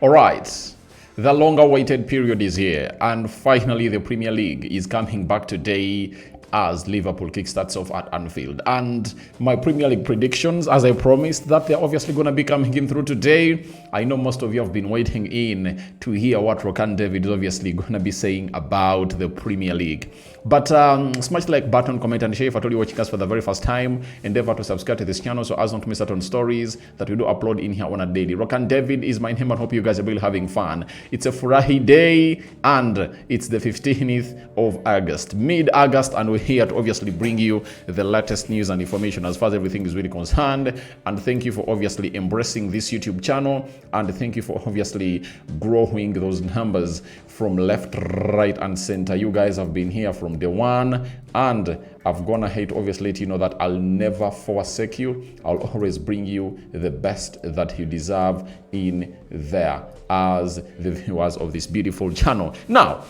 All right. The long-awaited period is here, and finally the Premier League is coming back today as Liverpool kickstarts off at Anfield. And my Premier League predictions, as I promised, that they're obviously going to be coming in through today. I know most of you have been waiting in to hear what Rokani David is obviously going to be saying about the Premier League. But smash the like button, comment and share if at all you're watching us for the very first time. Endeavor to subscribe to this channel so as not to miss out on stories that we do upload in here on a daily. Rokani David is my name and hope you guys are really having fun. It's a Friday and it's the 15th of August, mid-August, and we're here to obviously bring you the latest news and information as far as everything is really concerned. And thank you for obviously embracing this YouTube channel, and thank you for obviously growing those numbers from left, right, and center. You guys have been here from day one, and I've gone ahead to obviously let you know that I'll never forsake you. I'll always bring you the best that you deserve in there as the viewers of this beautiful channel. Now,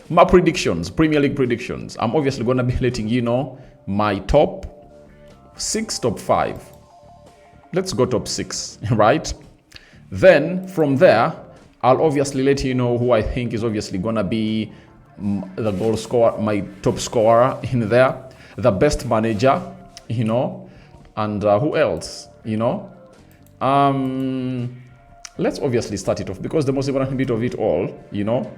my predictions, Premier League predictions. I'm obviously going to be letting you know my top 6, top 5. Let's go top 6, right? Then from there, I'll obviously let you know who I think is obviously going to be the goal scorer, my top scorer in there, the best manager, you know, and who else, you know. Let's obviously start it off because the most important bit of it all, you know,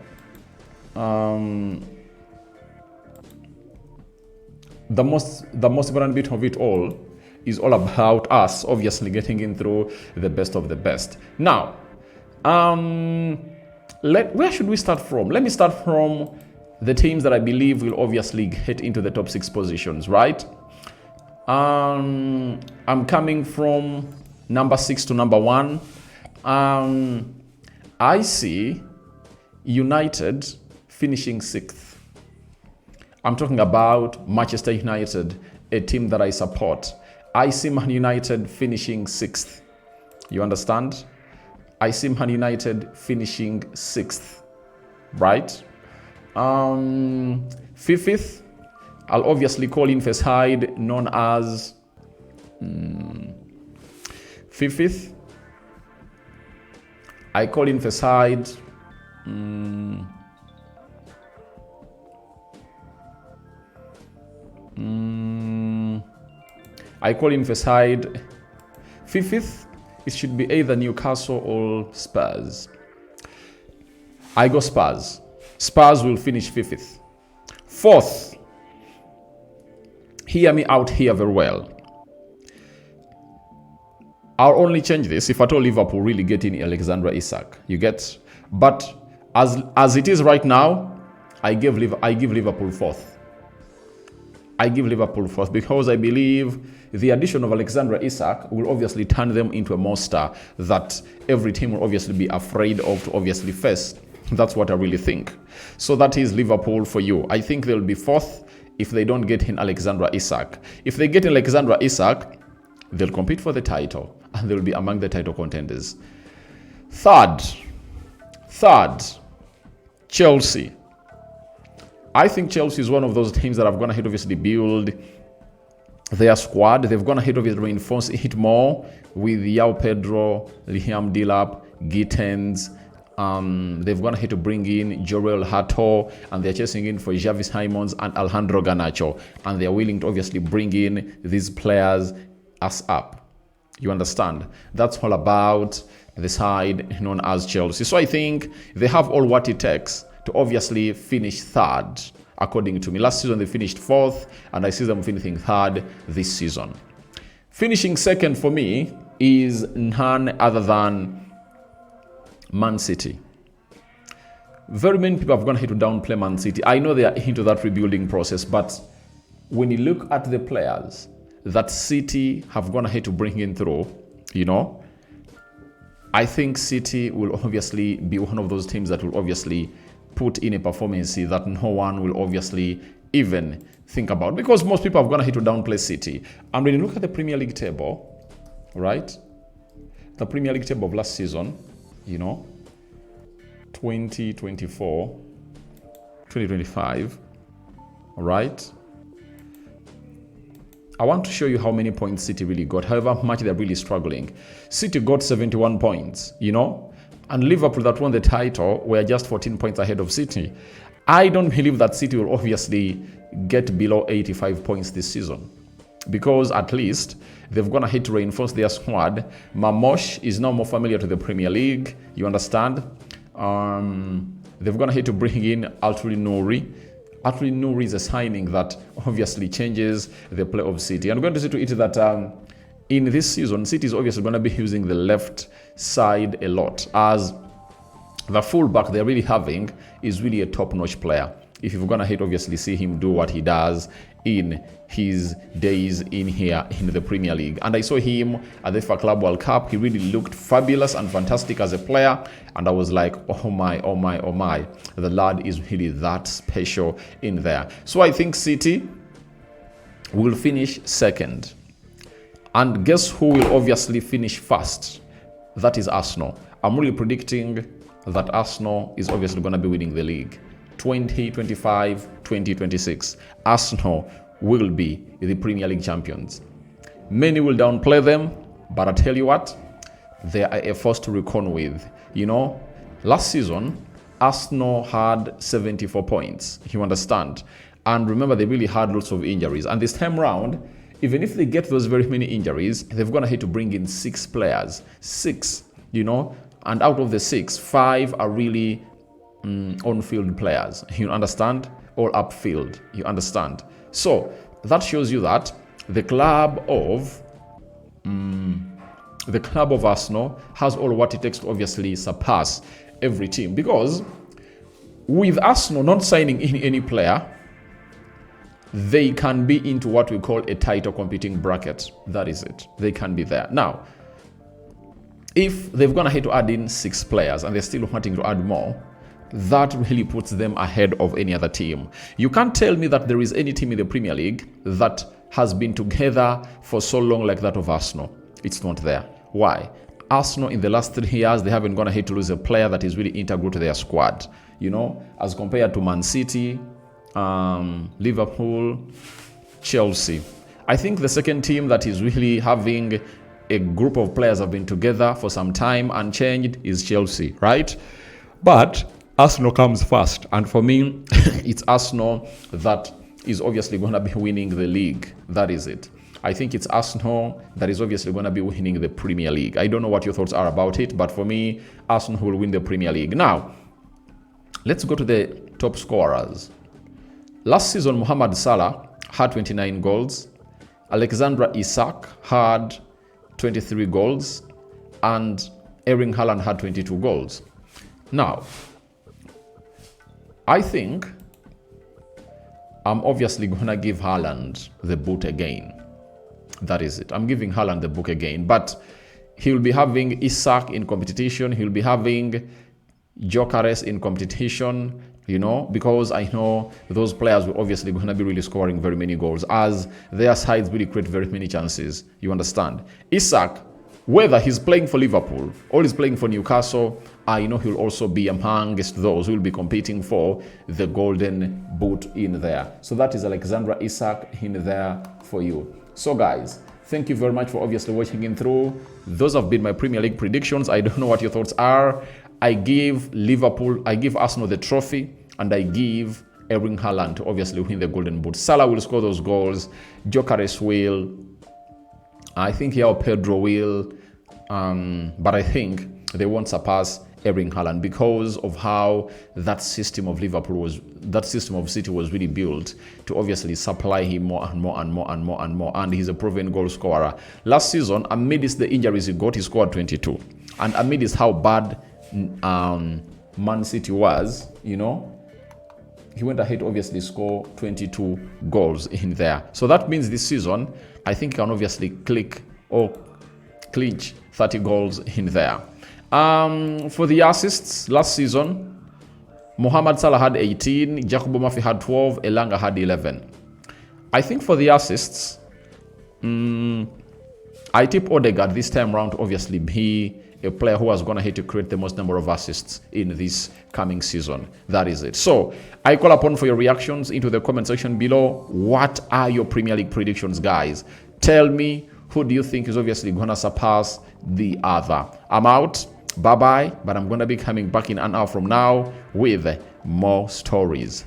the most important bit of it all is all about us obviously getting in through the best of the best. Now, where should we start from? Let me start from the teams that I believe will obviously get into the top 6 positions, right? I'm coming from number 6 to number 1. I see United finishing 6th. I'm talking about Manchester United, a team that I support. I see Man United finishing 6th. You understand? I see Man United finishing 6th, right? 5th, I'll obviously call in for a side known as 5th. I call in for a side I call in for side 5th. It should be either Newcastle or Spurs. I go Spurs. Spurs will finish 5th. 4th, hear me out here very well. I'll only change this if at all Liverpool really get in Alexander Isak. You get? But as it is right now, I give Liverpool 4th. I give Liverpool 4th because I believe the addition of Alexander Isak will obviously turn them into a monster that every team will obviously be afraid of to obviously face. That's what I really think. So that is Liverpool for you. I think they'll be 4th if they don't get in Alexander Isak. If they get in Alexander Isak, they'll compete for the title and they'll be among the title contenders. Third, Chelsea. I think Chelsea is one of those teams that have gone ahead obviously build their squad. They've gone ahead obviously reinforce it more with João Pedro, Liam Delap, Gittens. They've gone ahead to bring in Jorel Hato, and they're chasing in for Javi Simons and Alejandro Garnacho, and they're willing to obviously bring in these players as up. You understand? That's all about the side known as Chelsea. So I think they have all what it takes to obviously finish 3rd, according to me. Last season they finished 4th, and I see them finishing 3rd this season. Finishing 2nd for me is none other than Man City. Very many people have gone ahead to downplay Man City. I know they are into that rebuilding process, but when you look at the players that City have gone ahead to bring in through, you know, I think City will obviously be one of those teams that will obviously put in a performance that no one will obviously even think about, because most people have gone ahead to downplay City. And when you look at the Premier League table, right, the Premier League table of last season, you know, 2024, 2025, all right, I want to show you how many points City really got, however much they're really struggling. City got 71 points, you know. And Liverpool that won the title were just 14 points ahead of City. I don't believe that City will obviously get below 85 points this season, because at least they've gone ahead to reinforce their squad. Mamosh is now more familiar to the Premier League, you understand? They've gone ahead to bring in Altri Nouri. Altri Nouri is a signing that obviously changes the play of City. I'm going to say to it that in this season, City is obviously going to be using the left side a lot, as the fullback they're really having is really a top-notch player. If you're going to obviously see him do what he does in his days in here in the Premier League. And I saw him at the FIFA Club World Cup. He really looked fabulous and fantastic as a player. And I was like, oh my, oh my, oh my. The lad is really that special in there. So I think City will finish second. And guess who will obviously finish first? That is Arsenal. I'm really predicting that Arsenal is obviously going to be winning the league. 2025, 2026. Arsenal will be the Premier League champions. Many will downplay them, but I tell you what, they are a force to reckon with. You know, last season, Arsenal had 74 points. You understand? And remember, they really had lots of injuries. And this time round, even if they get those very many injuries, they've gone ahead to bring in 6 players. 6, you know, and out of the 6, 5 are really on-field players. You understand? Or upfield. You understand? So that shows you that the club of Arsenal has all what it takes to obviously surpass every team. Because with Arsenal not signing in any player, they can be into what we call a title competing bracket. That is it. They can be there. Now, if they've gone ahead to add in 6 players and they're still wanting to add more, that really puts them ahead of any other team. You can't tell me that there is any team in the Premier League that has been together for so long like that of Arsenal. It's not there. Why? Arsenal in the last 3 years, they haven't gone ahead to lose a player that is really integral to their squad. You know, as compared to Man City, Liverpool, Chelsea. I think the second team that is really having a group of players have been together for some time unchanged is Chelsea, right? But Arsenal comes first, and for me, it's Arsenal that is obviously going to be winning the league. That is it. I think it's Arsenal that is obviously going to be winning the Premier League. I don't know what your thoughts are about it, but for me, Arsenal will win the Premier League. Now, let's go to the top scorers. Last season, Mohamed Salah had 29 goals. Alexandra Isak had 23 goals. And Erling Haaland had 22 goals. Now, I think I'm obviously going to give Haaland the boot again. That is it. I'm giving Haaland the boot again. But he'll be having Isak in competition. He'll be having Gyökeres in competition, you know, because I know those players will obviously going to be really scoring very many goals as their sides really create very many chances. You understand? Isak, whether he's playing for Liverpool or he's playing for Newcastle, I know he'll also be amongst those who will be competing for the golden boot in there. So that is Alexandra Isak in there for you. So guys, thank you very much for obviously watching in through. Those have been my Premier League predictions. I don't know what your thoughts are. I give Arsenal the trophy, and I give Erling Haaland to obviously win the golden boot. Salah will score those goals. Gyökeres will. I think João Pedro will. But I think they won't surpass Erling Haaland because of how that system of City was really built to obviously supply him more and more and more and more and more. And he's a proven goal scorer. Last season, amidst the injuries he got, he scored 22. And amidst how bad Man City was, you know, he went ahead to obviously score 22 goals in there. So that means this season, I think he can obviously clinch 30 goals in there. For the assists, last season, Mohamed Salah had 18, Jacobo Murphy had 12, Elanga had 11. I think for the assists, I tip Odegaard this time round to obviously be a player who has gone ahead to create the most number of assists in this coming season. That is it. So I call upon for your reactions into the comment section below. What are your Premier League predictions, guys? Tell me, who do you think is obviously going to surpass the other? I'm out. Bye bye. But I'm going to be coming back in an hour from now with more stories.